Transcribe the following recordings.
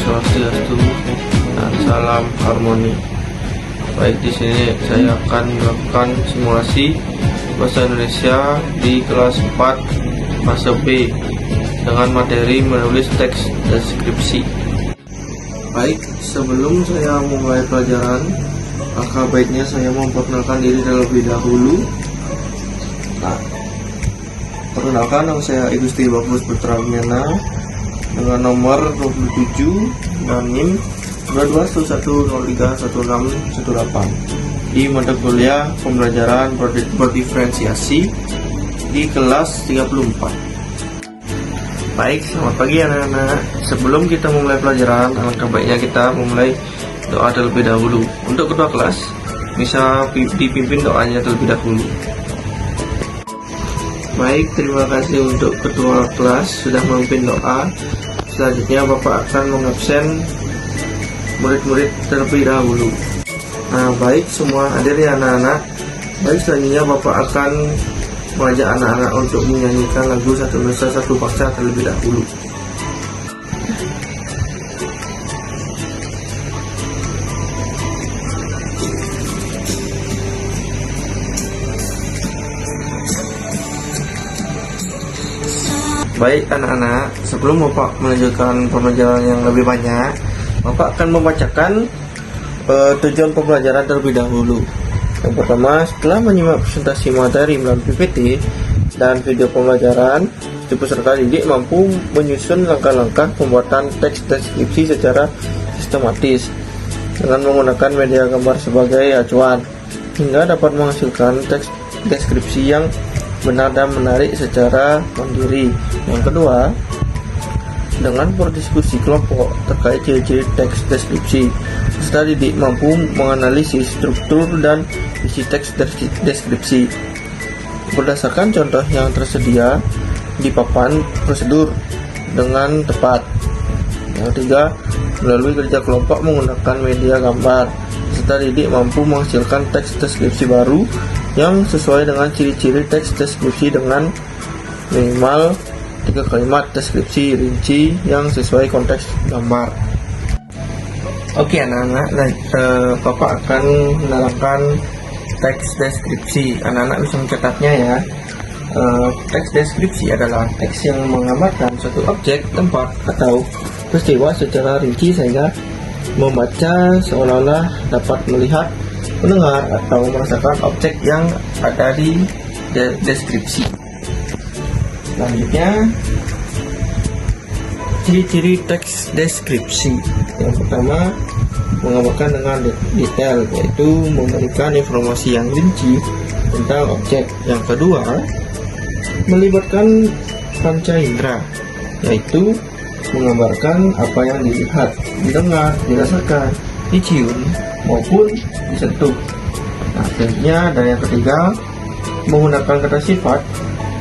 Swastiastu dan salam harmoni. Baik, di sini saya akan melakukan simulasi bahasa Indonesia di kelas 4 fase B dengan materi menulis teks deskripsi. Baik, sebelum saya mulai pelajaran, maka baiknya saya memperkenalkan diri terlebih dahulu. Nah, perkenalkan, nama saya Igusti Bagus Putra Miana dengan nomor 27 dan NIM 2211031618 di mata kuliah pembelajaran berdiferensiasi di kelas 34. Baik, selamat pagi anak-anak. Sebelum kita mulai pelajaran, alangkah baiknya kita memulai doa terlebih dahulu. Untuk ketua kelas bisa dipimpin doanya terlebih dahulu. Baik, terima kasih untuk ketua kelas sudah memimpin doa. Selanjutnya Bapak akan mengabsen murid-murid terlebih dahulu. Nah, baik semua hadir ya anak-anak. Baik, selanjutnya Bapak akan mengajak anak-anak untuk menyanyikan lagu Satu Nusa Satu Bangsa terlebih dahulu. Baik anak-anak, sebelum Bapak melanjutkan pembelajaran yang lebih banyak, Bapak akan membacakan tujuan pembelajaran terlebih dahulu. Yang pertama, setelah menyimak presentasi materi melalui PPT dan video pembelajaran, peserta didik mampu menyusun langkah-langkah pembuatan teks deskripsi secara sistematis dengan menggunakan media gambar sebagai acuan, hingga dapat menghasilkan teks deskripsi yang benar dan menarik secara mandiri. Yang kedua, dengan berdiskusi kelompok terkait ciri-ciri teks deskripsi, peserta didik mampu menganalisis struktur dan isi teks deskripsi berdasarkan contoh yang tersedia di papan prosedur dengan tepat. Yang ketiga, melalui kerja kelompok menggunakan media gambar, peserta didik mampu menghasilkan teks deskripsi baru yang sesuai dengan ciri-ciri teks deskripsi dengan minimal 3 kalimat deskripsi rinci yang sesuai konteks gambar. Oke anak-anak, Bapak akan menerangkan teks deskripsi. Anak-anak bisa mencatatnya ya. Teks deskripsi adalah teks yang menggambarkan suatu objek, tempat, atau peristiwa secara rinci sehingga membaca seolah-olah dapat melihat, mendengar, atau merasakan objek yang ada di deskripsi. Selanjutnya, ciri-ciri teks deskripsi. Yang pertama, menggambarkan dengan detail, yaitu memberikan informasi yang rinci tentang objek. Yang kedua, melibatkan panca indera, yaitu menggambarkan apa yang dilihat, didengar, dirasakan, dicium, maupun disentuh. Nah, selanjutnya, dan yang ketiga, menggunakan kata sifat,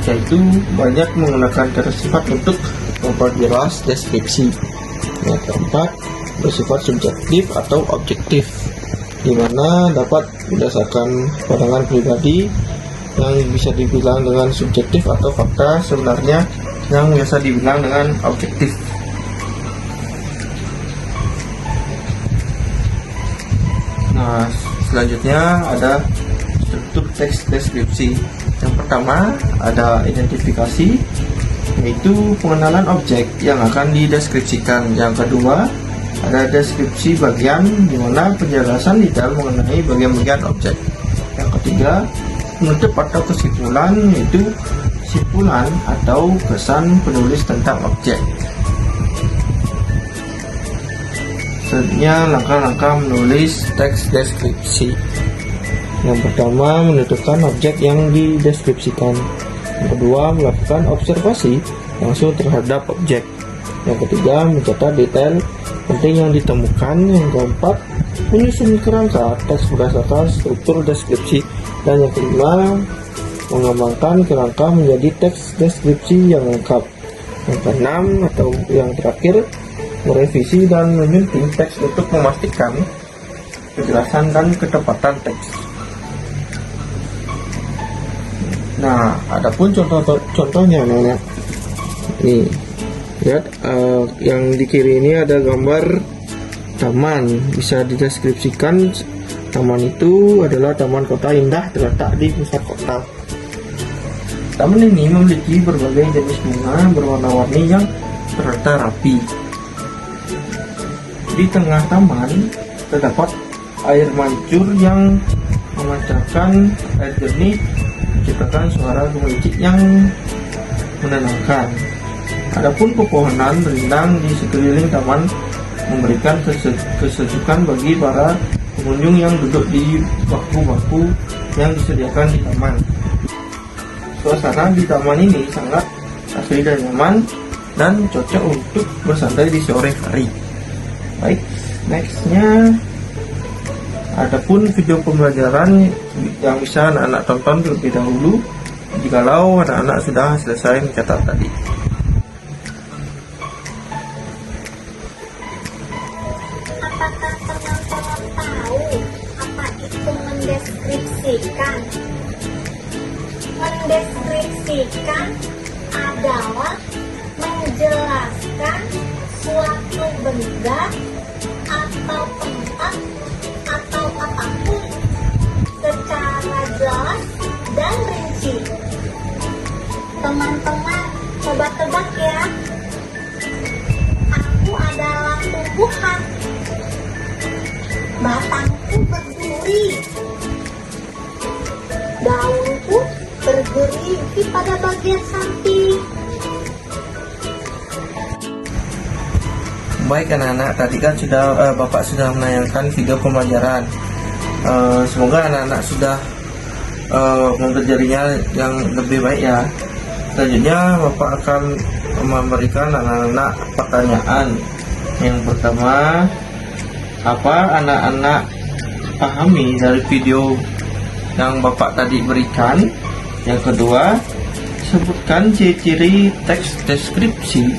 yaitu banyak menggunakan kata sifat untuk memperjelas deskripsi. Yang keempat, bersifat subjektif atau objektif, di mana dapat berdasarkan pandangan pribadi yang bisa dibilang dengan subjektif, atau fakta sebenarnya yang biasa dibilang dengan objektif. Nah, selanjutnya ada struktur teks deskripsi. Yang pertama ada identifikasi, yaitu pengenalan objek yang akan dideskripsikan. Yang kedua ada deskripsi bagian, di mana penjelasan detail mengenai bagian-bagian objek. Yang ketiga, penutup atau kesimpulan, yaitu kesimpulan atau kesan penulis tentang objek. Selanjutnya, langkah-langkah menulis teks deskripsi. Yang pertama, menentukan objek yang dideskripsikan. Yang kedua, melakukan observasi langsung terhadap objek. Yang ketiga, mencatat detail penting yang ditemukan. Yang keempat, menyusun kerangka teks berdasarkan struktur deskripsi. Dan yang kelima, mengembangkan kerangka menjadi teks deskripsi yang lengkap. Yang keenam atau yang terakhir, merevisi dan menyunting teks untuk memastikan kejelasan dan ketepatan teks. Nah, adapun contohnya anak-anak. Nih, Lihat, yang di kiri ini ada gambar taman. Bisa dideskripsikan, taman itu adalah taman kota indah terletak di pusat kota. Taman ini memiliki berbagai jenis bunga berwarna-warni yang tertata rapi. Di tengah taman terdapat air mancur yang memancarkan air jernih, menciptakan suara gemericik yang menenangkan. Adapun pepohonan rindang di sekeliling taman memberikan kesejukan bagi para pengunjung yang duduk di bangku-bangku yang disediakan di taman. Suasana di taman ini sangat asri dan nyaman dan cocok untuk bersantai di sore hari. Baik, nextnya adapun video pembelajaran yang bisa anak-anak tonton terlebih dahulu jikalau anak-anak sudah selesai mencatat tadi. Apakah teman-teman tahu apa itu mendeskripsikan? Mendeskripsikan adalah menjelaskan suatu benda atau tempat atau apapun secara jelas dan rinci. Teman-teman, coba tebak ya. Aku adalah tumbuhan. Batangku berduri. Daunku bergerigi pada bagian samping. Baik anak-anak, tadi kan sudah Bapak sudah menayangkan video pembelajaran. Semoga anak-anak sudah mempelajarinya yang lebih baik ya. Selanjutnya Bapak akan memberikan anak-anak pertanyaan. Yang pertama, apa anak-anak pahami dari video yang Bapak tadi berikan? Yang kedua, sebutkan ciri-ciri teks deskripsi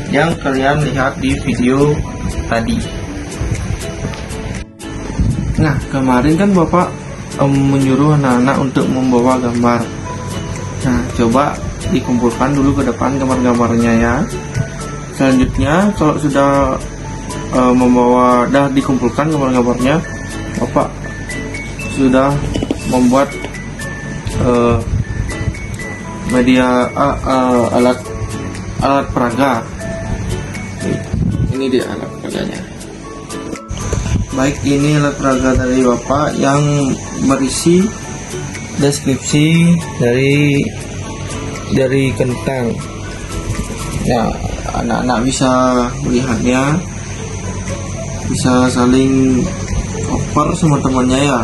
yang kalian lihat di video tadi. Nah, kemarin kan Bapak menyuruh anak-anak untuk membawa gambar. Nah, coba dikumpulkan dulu ke depan gambar-gambarnya ya. Selanjutnya, kalau sudah dah dikumpulkan gambar-gambarnya, Bapak sudah membuat media alat peraga. Ini dia alat peraganya. Baik, ini alat peraga dari Bapak yang berisi deskripsi dari kentang. Nah, anak-anak bisa melihatnya, bisa saling oper sama temannya ya.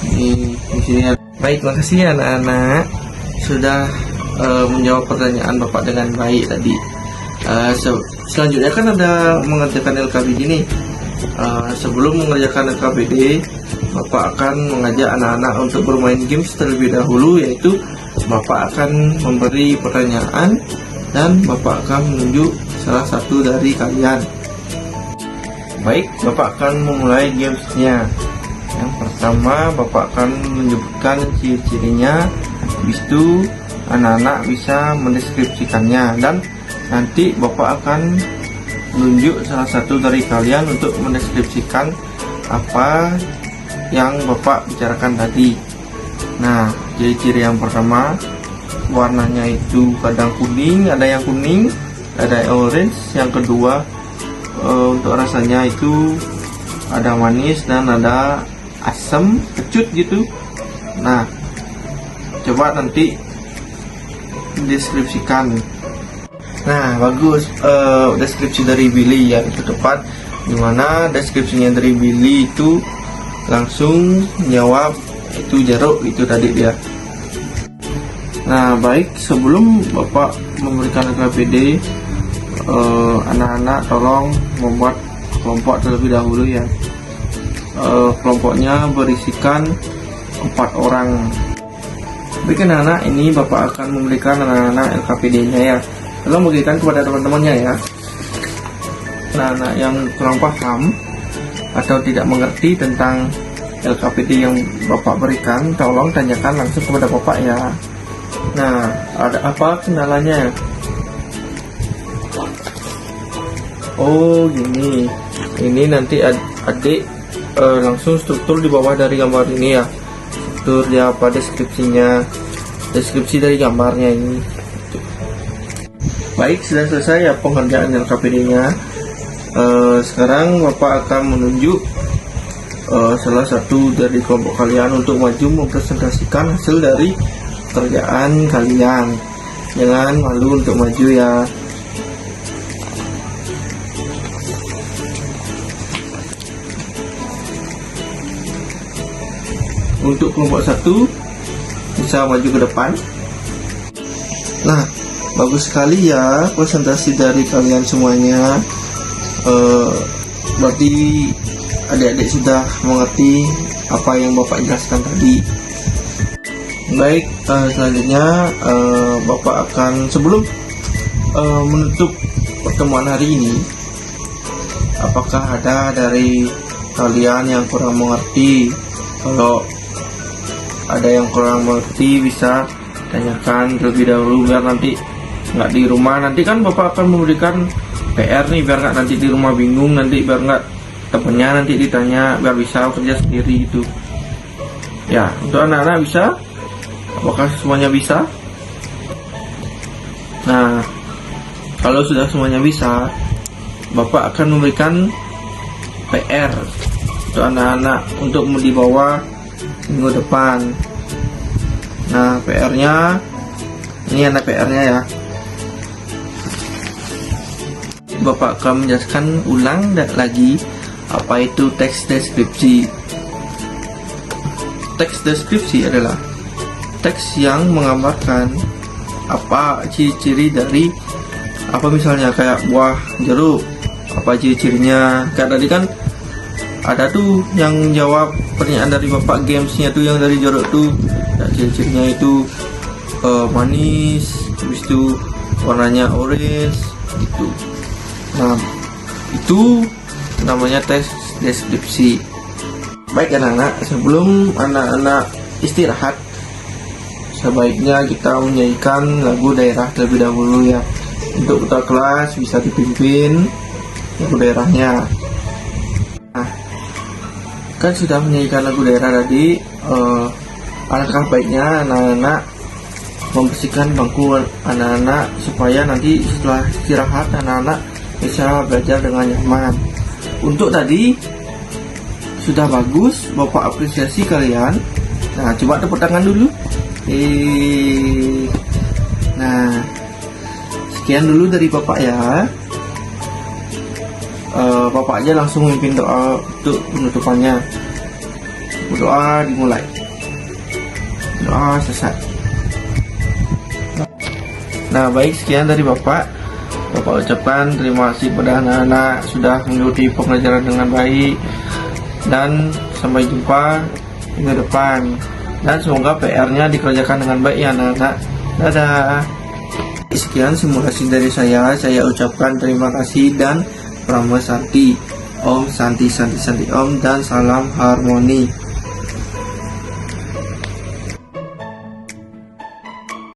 Di sini. Baik, makasih ya anak-anak sudah menjawab pertanyaan Bapak dengan baik tadi. Selanjutnya kan ada mengerjakan LKPD nih. Sebelum mengerjakan LKPD, Bapak akan mengajak anak-anak untuk bermain games terlebih dahulu, yaitu Bapak akan memberi pertanyaan dan Bapak akan menunjuk salah satu dari kalian. Baik, Bapak akan memulai gamesnya. Yang pertama, Bapak akan menyebutkan ciri-cirinya, habis itu anak-anak bisa mendeskripsikannya, dan nanti Bapak akan menunjuk salah satu dari kalian untuk mendeskripsikan apa yang Bapak bicarakan tadi. Nah, ciri-ciri yang pertama, warnanya itu kadang kuning, ada yang kuning, ada yang orange. Yang kedua, untuk rasanya itu ada manis dan ada asam, kecut gitu. Nah, coba nanti deskripsikan. Nah, bagus, deskripsi dari Billy ya, itu tepat. Dimana deskripsinya dari Billy itu langsung menjawab itu jeruk, itu tadi dia. Nah, baik, sebelum Bapak memberikan KPD, anak-anak tolong membuat kelompok terlebih dahulu ya. Kelompoknya berisikan 4 orang. Baik anak-anak, ini Bapak akan memberikan anak-anak LKPD-nya ya. Tolong bagikan kepada teman-temannya ya. Anak-anak yang kurang paham atau tidak mengerti tentang LKPD yang Bapak berikan, tolong tanyakan langsung kepada Bapak ya. Nah, ada apa kendalanya? Oh gini, ini nanti adik langsung struktur di bawah dari gambar ini ya. Struktur dia apa, deskripsi dari gambarnya ini. Baik, sudah selesai ya pengerjaan LKPD-nya. Sekarang Bapak akan menunjuk salah satu dari kelompok kalian untuk maju mempresentasikan hasil dari pekerjaan kalian. Jangan malu untuk maju ya. Untuk kelompok 1 bisa maju ke depan. Nah, bagus sekali ya presentasi dari kalian semuanya. Berarti adik-adik sudah mengerti apa yang Bapak jelaskan tadi. Baik, selanjutnya Bapak akan sebelum menutup pertemuan hari ini, apakah ada dari kalian yang kurang mengerti? Kalau ada yang kurang mengerti bisa tanyakan terlebih dahulu biar nanti nggak di rumah. Nanti kan Bapak akan memberikan PR nih, biar nggak nanti di rumah bingung, nanti biar nggak temennya nanti ditanya, biar bisa kerja sendiri gitu ya. Untuk anak-anak bisa, apakah semuanya bisa? Nah, kalau sudah semuanya bisa, Bapak akan memberikan PR untuk anak-anak untuk dibawa minggu depan. Nah, PR-nya ini ada PR-nya ya. Bapak akan menjelaskan ulang lagi apa itu teks deskripsi. Teks deskripsi adalah teks yang menggambarkan apa ciri-ciri dari apa, misalnya kayak buah jeruk, apa ciri-cirinya. Kayak tadi kan ada tuh yang jawab pertanyaan dari Bapak, gamesnya tuh yang dari jeruk tuh, nah, ciri-cirinya itu manis, habis itu warnanya orange gitu. Nah, itu namanya teks deskripsi. Baik anak-anak, sebelum anak-anak istirahat, sebaiknya kita menyanyikan lagu daerah terlebih dahulu ya. Untuk ketua kelas bisa dipimpin lagu daerahnya. Nah, kan sudah menyanyikan lagu daerah tadi, alangkah baiknya anak-anak membersihkan bangku anak-anak supaya nanti setelah istirahat anak-anak bisa belajar dengan nyaman. Untuk tadi sudah bagus, Bapak apresiasi kalian. Nah, coba tepuk tangan dulu. Nah, sekian dulu dari Bapak ya. Bapak aja langsung memimpin doa untuk penutupannya. Doa dimulai. Doa selesai. Nah, baik, sekian dari Bapak. Bapak ucapkan terima kasih pada anak-anak sudah mengikuti pembelajaran dengan baik, dan sampai jumpa minggu depan, dan semoga PR-nya dikerjakan dengan baik ya anak-anak. Dadah. Sekian simulasi dari saya ucapkan terima kasih dan Prama Santi. Om Santi Santi Santi Om, dan salam harmoni.